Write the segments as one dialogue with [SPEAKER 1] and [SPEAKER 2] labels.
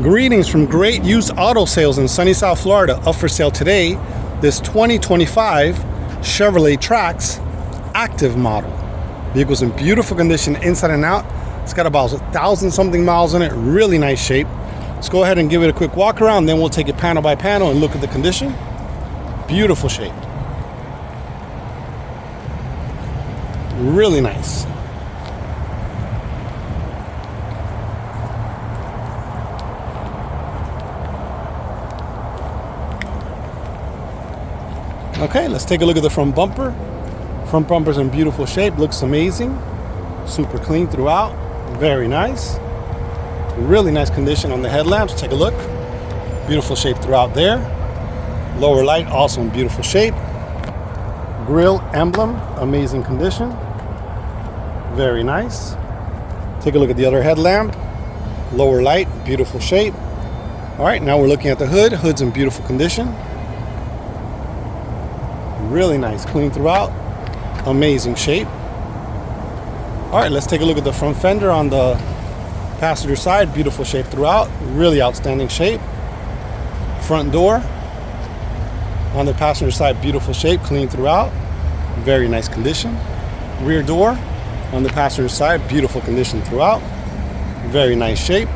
[SPEAKER 1] Greetings from Great Used Auto Sales in sunny South Florida. Up for sale today, this 2025 Chevrolet TRAX Active model. Vehicle's in beautiful condition inside and out. It's got about 1,000 something miles on it. Really nice shape. Let's go ahead and give it a quick walk around, then we'll take it panel by panel and look at the condition. Beautiful shape. Really nice. Okay, let's take a look at the front bumper. Front bumper's in beautiful shape, looks amazing. Super clean throughout, very nice. Really nice condition on the headlamps, take a look. Beautiful shape throughout there. Lower light, also in beautiful shape. Grille emblem, amazing condition. Very nice. Take a look at the other headlamp. Lower light, beautiful shape. All right, now we're looking at the hood. Hood's in beautiful condition. Really nice, clean throughout, amazing shape. All right, let's take a look at the front fender on the passenger side. Beautiful shape throughout, really outstanding shape. Front door on the passenger side, beautiful shape, clean throughout, very nice condition. Rear door on the passenger side, beautiful condition throughout, very nice shape.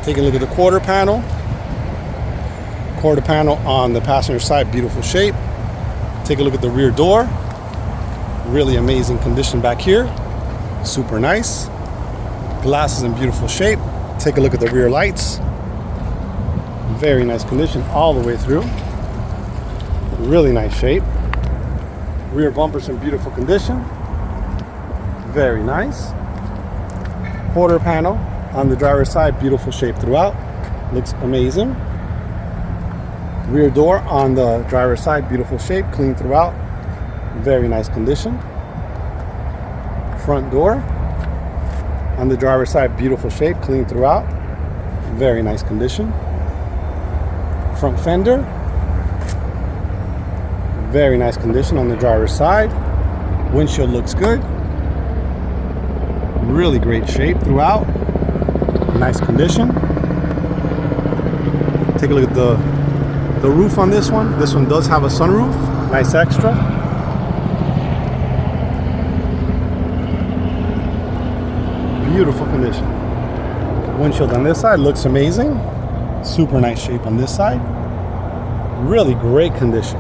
[SPEAKER 1] Take a look at the quarter panel. Quarter panel on the passenger side, beautiful shape. Take a look at the rear door. Really amazing condition back here. Super nice. Glass is in beautiful shape. Take a look at the rear lights. Very nice condition all the way through. Really nice shape. Rear bumper's in beautiful condition. Very nice. Quarter panel on the driver's side, beautiful shape throughout. Looks amazing. Rear door on the driver's side, beautiful shape, clean throughout, very nice condition. Front door on the driver's side, beautiful shape, clean throughout, very nice condition. Front fender, very nice condition on the driver's side. Windshield looks good. Really great shape throughout, nice condition. Take a look at the roof on this one. This one does have a sunroof, nice extra. Beautiful condition. Windshield on this side looks amazing. Super nice shape on this side. Really great condition.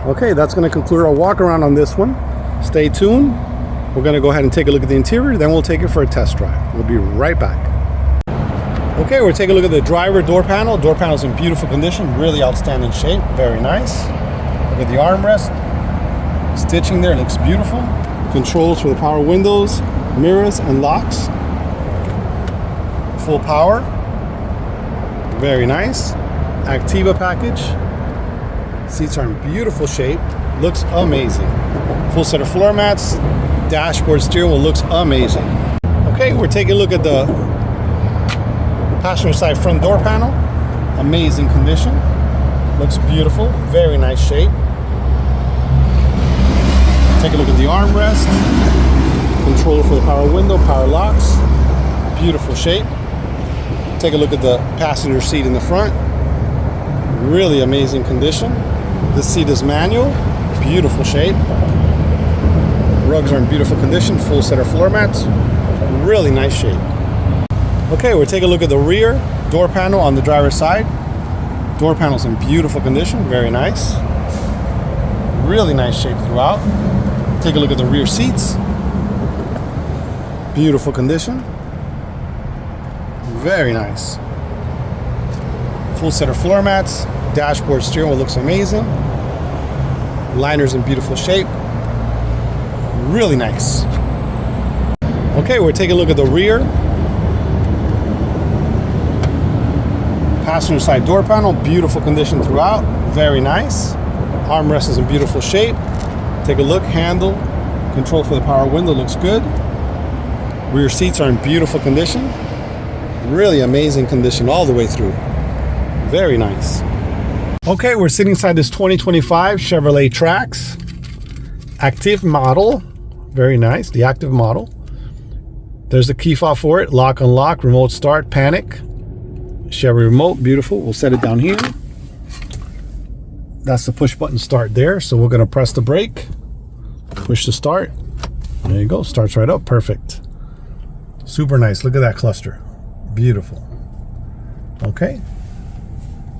[SPEAKER 1] Okay, that's going to conclude our walk around on this one. Stay tuned. We're going to go ahead and take a look at the interior, then we'll take it for a test drive. We'll be right back. Okay, we're taking a look at the driver door panel. Door panel's in beautiful condition, really outstanding shape, very nice. Look at the armrest. Stitching there, looks beautiful. Controls for the power windows, mirrors, and locks. Full power. Very nice. Activa package. Seats are in beautiful shape, looks amazing. Full set of floor mats. Dashboard steering wheel looks amazing. Okay, we're taking a look at the passenger side front door panel. Amazing condition. Looks beautiful. Very nice shape. Take a look at the armrest. Controller for the power window, power locks. Beautiful shape. Take a look at the passenger seat in the front. Really amazing condition. This seat is manual. Beautiful shape. Rugs are in beautiful condition. Full set of floor mats. Really nice shape. Okay, we're taking a look at the rear door panel on the driver's side. Door panel's in beautiful condition, very nice. Really nice shape throughout. Take a look at the rear seats. Beautiful condition. Very nice. Full set of floor mats. Dashboard steering wheel looks amazing. Liners in beautiful shape. Really nice. Okay, we're taking a look at the rear passenger side door panel, beautiful condition throughout, very nice. Armrest is in beautiful shape. Take a look, handle, control for the power window looks good. Rear seats are in beautiful condition. Really amazing condition all the way through. Very nice. Okay, we're sitting inside this 2025 Chevrolet TRAX Active model. Very nice, the Active model. There's the key fob for it. Lock, unlock, remote start, panic. Chevy remote, beautiful. We'll set it down here. That's the push button start there. So we're gonna press the brake, push the start. There you go, starts right up, perfect. Super nice, look at that cluster. Beautiful. Okay.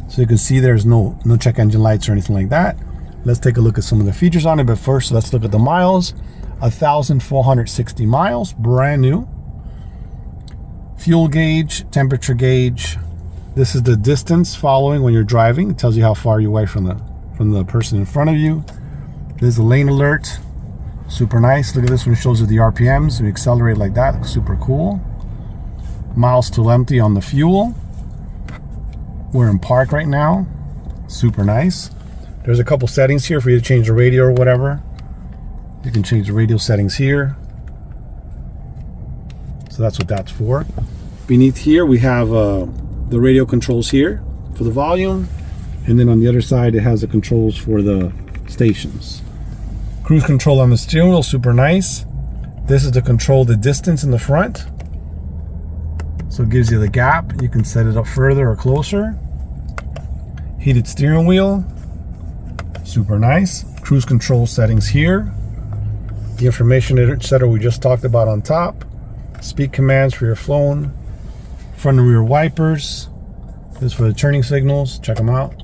[SPEAKER 1] So you can see there's no check engine lights or anything like that. Let's take a look at some of the features on it, but first let's look at the miles. 1,460 miles, brand new. Fuel gauge, temperature gauge. This is the distance following when you're driving. It tells you how far you're away from the person in front of you. There's the lane alert. Super nice. Look at this one, it shows you the RPMs. We accelerate like that, looks super cool. Miles to empty on the fuel. We're in park right now. Super nice. There's a couple settings here for you to change the radio or whatever. You can change the radio settings here. So that's what that's for. Beneath here we have the radio controls here for the volume, and then on the other side it has the controls for the stations. Cruise control on the steering wheel, super nice. This is to control the distance in the front, so it gives you the gap. You can set it up further or closer. Heated steering wheel, super nice. Cruise control settings here. The information center we just talked about on top. Speed commands for your phone. Front and rear wipers. This is for the turning signals. Check them out.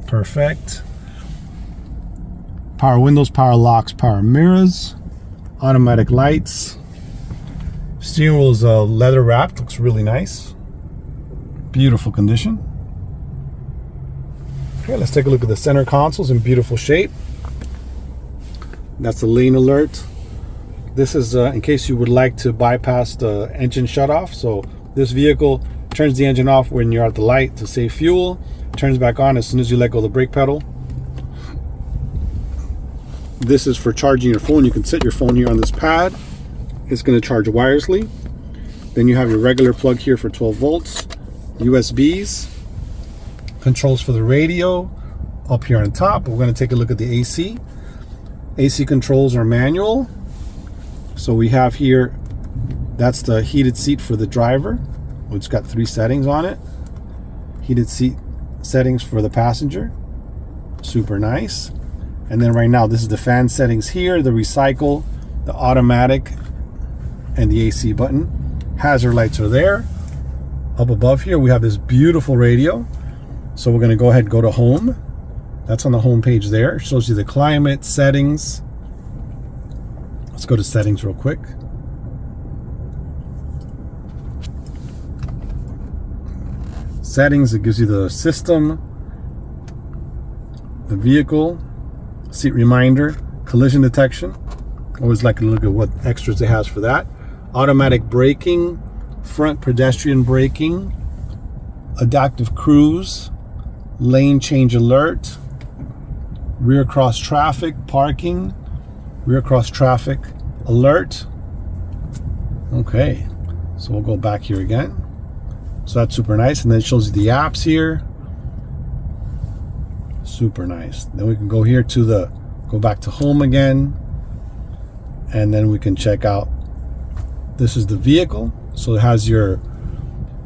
[SPEAKER 1] Perfect. Power windows, power locks, power mirrors. Automatic lights. Steering wheel is leather wrapped. Looks really nice. Beautiful condition. Okay, let's take a look at the center consoles in beautiful shape. That's the lane alert. This is in case you would like to bypass the engine shutoff. So this vehicle turns the engine off when you're at the light to save fuel, turns back on as soon as you let go of the brake pedal. This is for charging your phone. You can set your phone here on this pad. It's going to charge wirelessly. Then you have your regular plug here for 12 volts, USBs, controls for the radio up here on top. We're going to take a look at the AC. AC controls are manual. So we have here, that's the heated seat for the driver, which got 3 settings on it. Heated seat settings for the passenger. Super nice. And then right now, this is the fan settings here, the recycle, the automatic, and the AC button. Hazard lights are there. Up above here, we have this beautiful radio. So we're gonna go ahead and go to home. That's on the home page there. It shows you the climate, settings. Let's go to settings real quick. Settings, it gives you the system, the vehicle, seat reminder, collision detection. Always like to look at what extras it has for that. Automatic braking, front pedestrian braking, adaptive cruise, lane change alert, rear cross traffic, parking, rear cross traffic alert. Okay, so we'll go back here again. So that's super nice, and then it shows you the apps here. Super nice. Then we can go here to go back to home again, and then we can check out, this is the vehicle. So it has your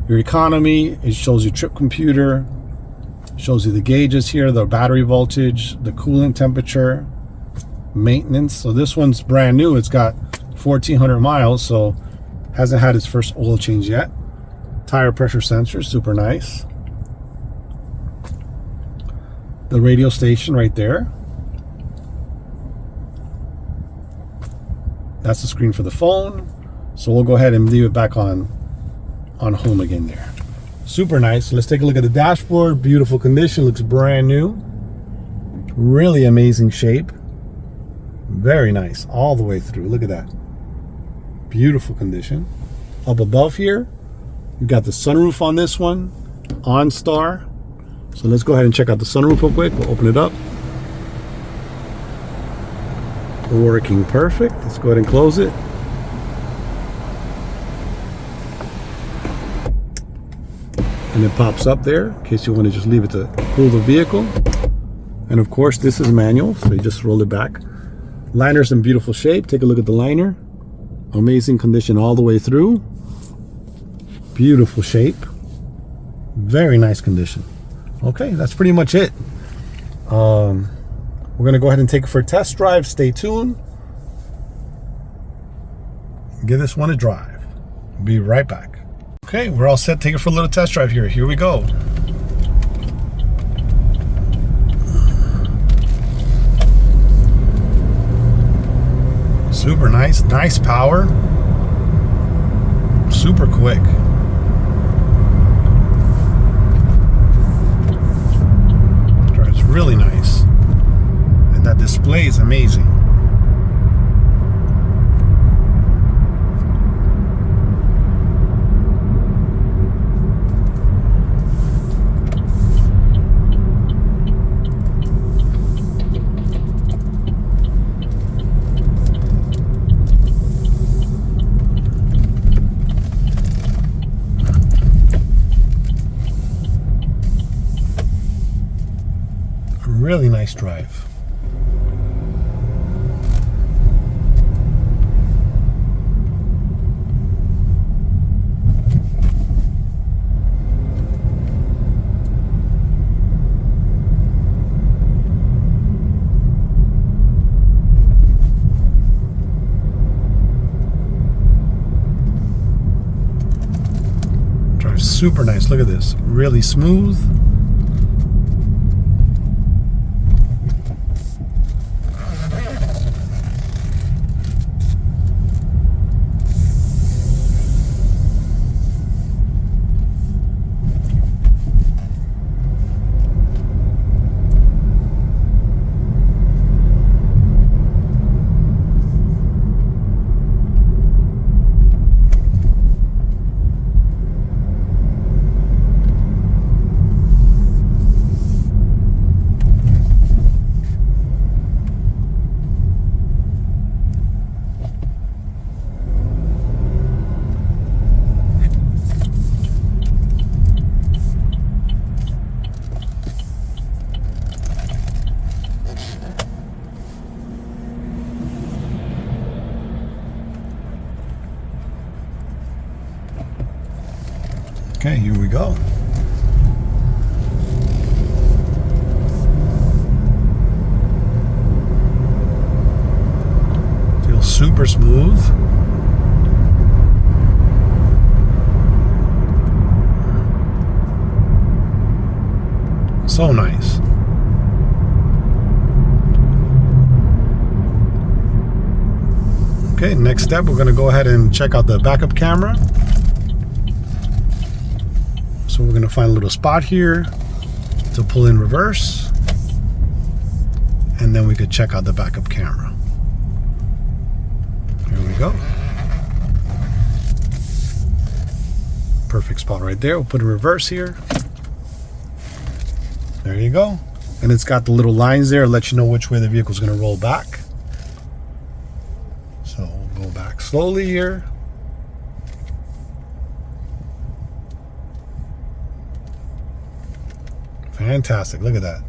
[SPEAKER 1] economy, it shows you trip computer, shows you the gauges here, the battery voltage, the coolant temperature, maintenance. So this one's brand new, it's got 1,400 miles, so hasn't had its first oil change yet. Tire pressure sensor, super nice. The radio station right there. That's the screen for the phone. So we'll go ahead and leave it back on home again there. Super nice. So let's take a look at the dashboard. Beautiful condition, looks brand new. Really amazing shape. Very nice all the way through. Look at that. Beautiful condition. Up above here, we've got the sunroof on this one, OnStar. So let's go ahead and check out the sunroof real quick. We'll open it up. Working perfect. Let's go ahead and close it. And it pops up there in case you want to just leave it to cool the vehicle. And of course, this is manual, so you just roll it back. Liner's in beautiful shape. Take a look at the liner Amazing condition all the way through. Beautiful shape. Very nice condition. Okay, that's pretty much it. We're gonna go ahead and take it for a test drive. Stay tuned. Give this one a drive. Be right back. Okay, we're all set. Take it for a little test drive here. Here we go. Super nice. Nice power. Super quick. Drives really nice. And that display is amazing. Really nice drive. Drives super nice. Look at this. Really smooth. Okay, here we go. Feels super smooth. So nice. Okay, next step, we're going to go ahead and check out the backup camera. So we're going to find a little spot here to pull in reverse, and then we could check out the backup camera. Here we go. Perfect spot right there. We'll put a reverse here. There you go. And it's got the little lines there, let you know which way the vehicle's going to roll back. So we'll go back slowly here. Fantastic. Look at that.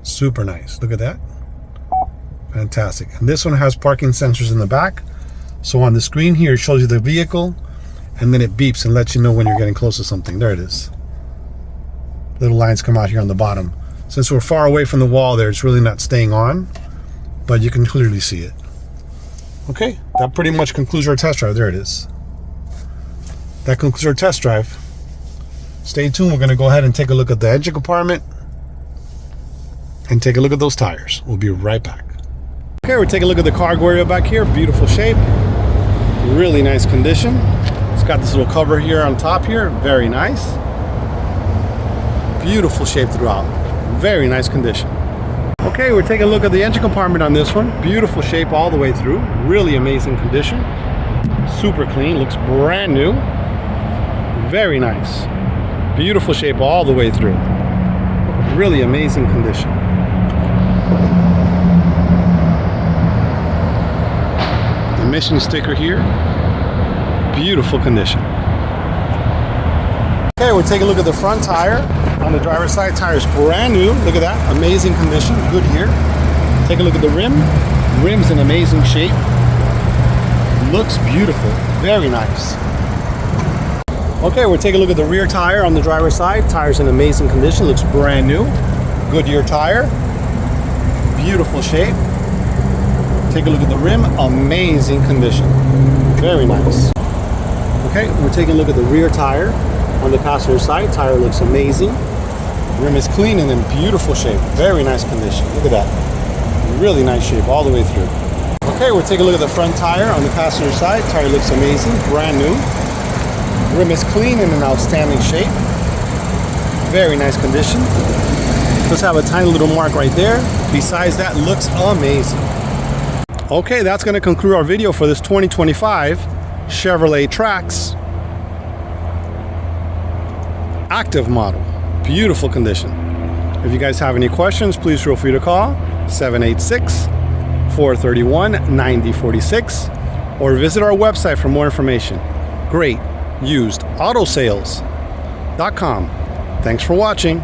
[SPEAKER 1] Super nice. Look at that. Fantastic. And this one has parking sensors in the back. So on the screen here, it shows you the vehicle, and then it beeps and lets you know when you're getting close to something. There it is. Little lines come out here on the bottom. Since we're far away from the wall there, it's really not staying on, but you can clearly see it. Okay, that pretty much concludes our test drive. There it is. That concludes our test drive. Stay tuned. We're going to go ahead and take a look at the engine compartment and take a look at those tires. We'll be right back. Okay, we're taking a look at the cargo area back here. Beautiful shape. Really nice condition. It's got this little cover here on top here. Very nice. Beautiful shape throughout. Very nice condition. Okay, we're taking a look at the engine compartment on this one. Beautiful shape all the way through. Really amazing condition. Super clean. Looks brand new. Very nice. Beautiful shape all the way through. Really amazing condition. Emission sticker here. Beautiful condition. Okay, we'll take a look at the front tire. On the driver's side, tire's brand new. Look at that, amazing condition, good here. Take a look at the rim. Rim's in amazing shape. Looks beautiful, very nice. Okay, we'll take a look at the rear tire on the driver's side. Tire's in amazing condition, looks brand new. Goodyear tire, beautiful shape. Take a look at the rim, amazing condition, very nice. Okay, we're taking a look at the rear tire on the passenger side. Tire looks amazing. Rim is clean and in beautiful shape, very nice condition. Look at that, really nice shape all the way through. Okay, we'll take a look at the front tire on the passenger side. Tire looks amazing, brand new. Rim is clean and in outstanding shape. Very nice condition. Does have a tiny little mark right there. Besides that, looks amazing. Okay, that's going to conclude our video for this 2025 Chevrolet TRAX Active model. Beautiful condition. If you guys have any questions, please feel free to call 786-431-9046 or visit our website for more information. Great. UsedAutoSales.com. Thanks for watching.